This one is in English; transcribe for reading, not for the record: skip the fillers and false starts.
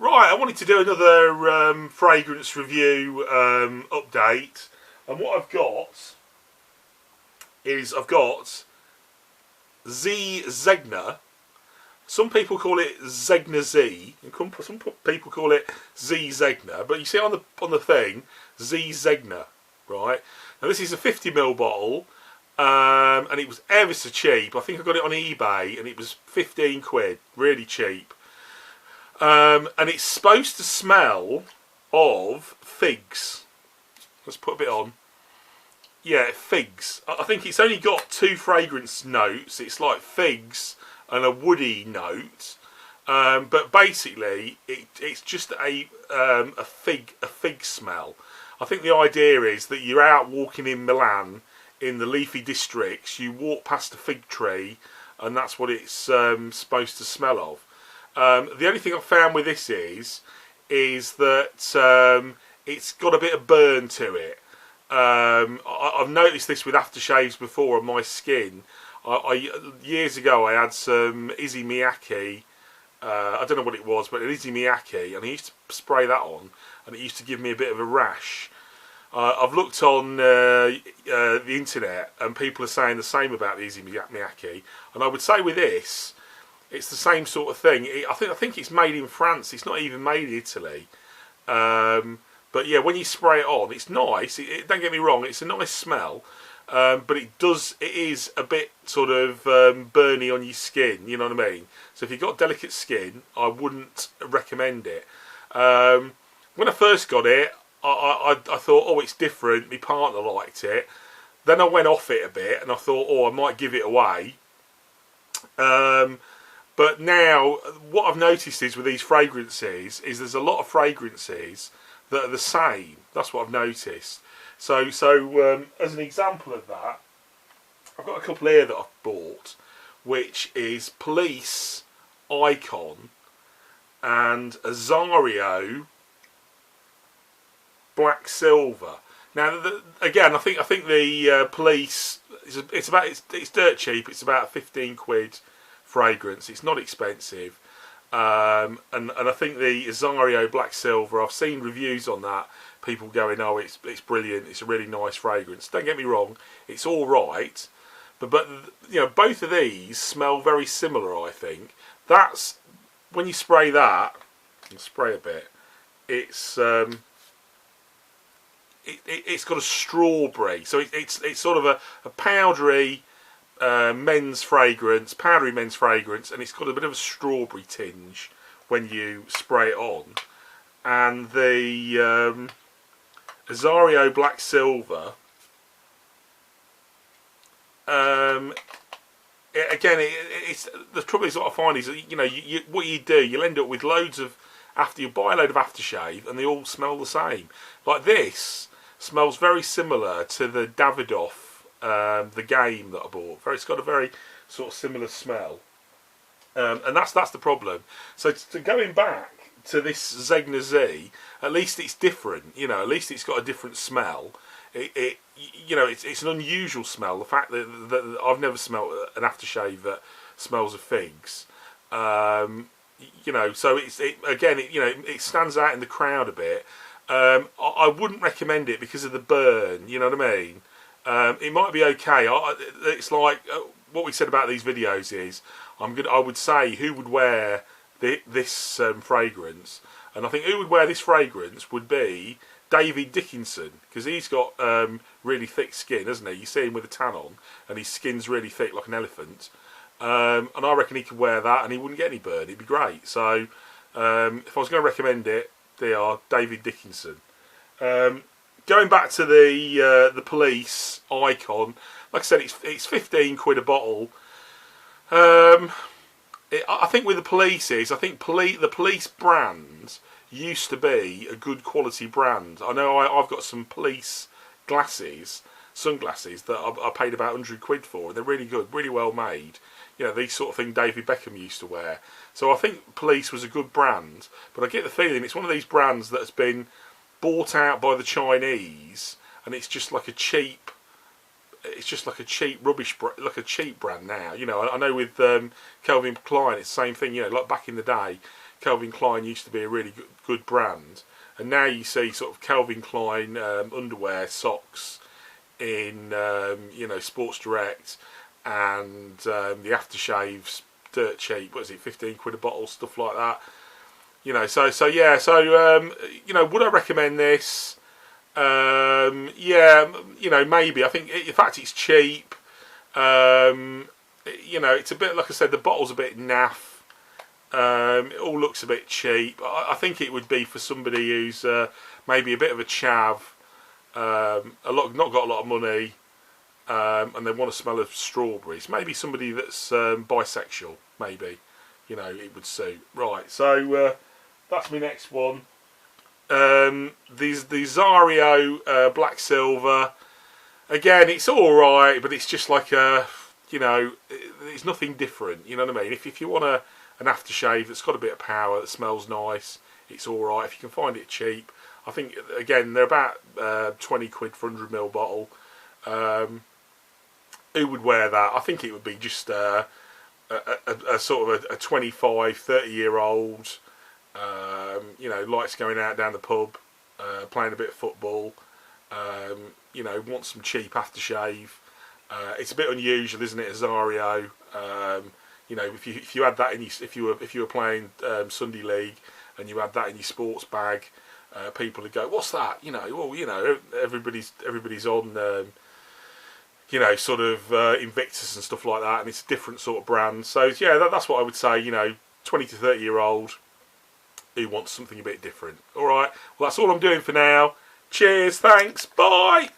Right, I wanted to do another fragrance review update, and what I've got is Z ZEGNA. Some people call it ZEGNA Z, and some people call it Z ZEGNA. But you see on the thing, Z ZEGNA, right? Now this is a 50ml bottle, and it was ever so cheap. I think I got it on eBay, and it was 15 quid, really cheap. And it's supposed to smell of figs. Let's put a bit on. Yeah, figs. I think it's only got two fragrance notes. It's like figs and a woody note. But basically, it's just a fig smell. I think the idea is that you're out walking in Milan in the leafy districts. You walk past a fig tree, and that's what it's supposed to smell of. The only thing I've found with this is that it's got a bit of burn to it. I've noticed this with aftershaves before on my skin. Years ago I had some Izzy Miyake, I don't know what it was, but an Izzy Miyake, and I used to spray that on, and it used to give me a bit of a rash. I've looked on the internet, and people are saying the same about the Izzy Miyake, and I would say with this, it's the same sort of thing. I think it's made in France. It's not even made in Italy. But yeah, when you spray it on, it's nice. Don't get me wrong, it's a nice smell. But it is a bit sort of burny on your skin. You know what I mean? So if you've got delicate skin, I wouldn't recommend it. When I first got it, I thought, oh, it's different. My partner liked it. Then I went off it a bit, and I thought, oh, I might give it away. But now, what I've noticed is with these fragrances, is there's a lot of fragrances that are the same. That's what I've noticed. So as an example of that, I've got a couple here that I've bought, which is Police Icon and AZZARO Black Silver. Now, again, I think the Police it's dirt cheap. It's about 15 quid. Fragrance. It's not expensive, and I think the AZZARO Black Silver, I've seen reviews on that, people going, oh, it's brilliant, it's a really nice fragrance. Don't get me wrong, it's all right, but you know, both of these smell very similar. I think that's when you spray that, and spray a bit, it's got a strawberry, so it's sort of a powdery men's fragrance, powdery men's fragrance, and it's got a bit of a strawberry tinge when you spray it on. And the AZZARO Black Silver, it's the trouble is, what I find is that, you know, what you do, you'll end up with loads of you buy a load of aftershave, and they all smell the same. Like this smells very similar to the Davidoff. The game that I bought, it's got a very sort of similar smell, and that's the problem. So going back to this ZEGNA Z, at least it's different. You know, at least it's got a different smell. You know, it's an unusual smell. The fact that I've never smelled an aftershave that smells of figs. You know, so it stands out in the crowd a bit. I wouldn't recommend it because of the burn. You know what I mean? It might be okay. It's like what we said about these videos is I would say who would wear this fragrance, and I think who would wear this fragrance would be David Dickinson, because he's got really thick skin, hasn't he? You see him with a tan on, and his skin's really thick like an elephant. And I reckon he could wear that, and he wouldn't get any burn. It'd be great. So if I was going to recommend it, they are David Dickinson. Going back to the Police Icon, like I said, it's 15 quid a bottle. I think with the Polices, I think the Police brand used to be a good quality brand. I know I've got some Police sunglasses that I paid about 100 quid for. They're really good, really well made. You know, these sort of thing David Beckham used to wear. So I think Police was a good brand, but I get the feeling it's one of these brands that has been bought out by the Chinese, and it's just like a cheap rubbish, like a cheap brand now. You know, I know with Calvin Klein it's the same thing. You know, like back in the day, Calvin Klein used to be a really good brand, and now you see sort of Calvin Klein underwear, socks in Sports Direct, and the aftershaves dirt cheap. What is it, 15 quid a bottle, stuff like that. Would I recommend this? Maybe. I think in fact it's cheap. It's a bit, like I said, the bottle's a bit naff. It all looks a bit cheap. I think it would be for somebody who's maybe a bit of a chav, not got a lot of money, and they want to smell of strawberries. Maybe somebody that's bisexual. Maybe, it would suit. Right. So that's my next one. The AZZARO Black Silver. Again, it's all right, but it's just like it's nothing different. You know what I mean? If you want an aftershave that's got a bit of power, that smells nice, it's all right. If you can find it cheap, I think again they're about 20 quid for 100ml bottle. Who would wear that? I think it would be just a sort of a 25, 30-year-old. Likes going out down the pub, playing a bit of football. Want some cheap aftershave. It's a bit unusual, isn't it, AZZARO? If you had that in if you were playing Sunday League and you had that in your sports bag, people would go, "What's that?" Everybody's on, Invictus and stuff like that, and it's a different sort of brand. So yeah, that's what I would say. 20 to 30-year-old who wants something a bit different. All right. Well, that's all I'm doing for now. Cheers. Thanks. Bye.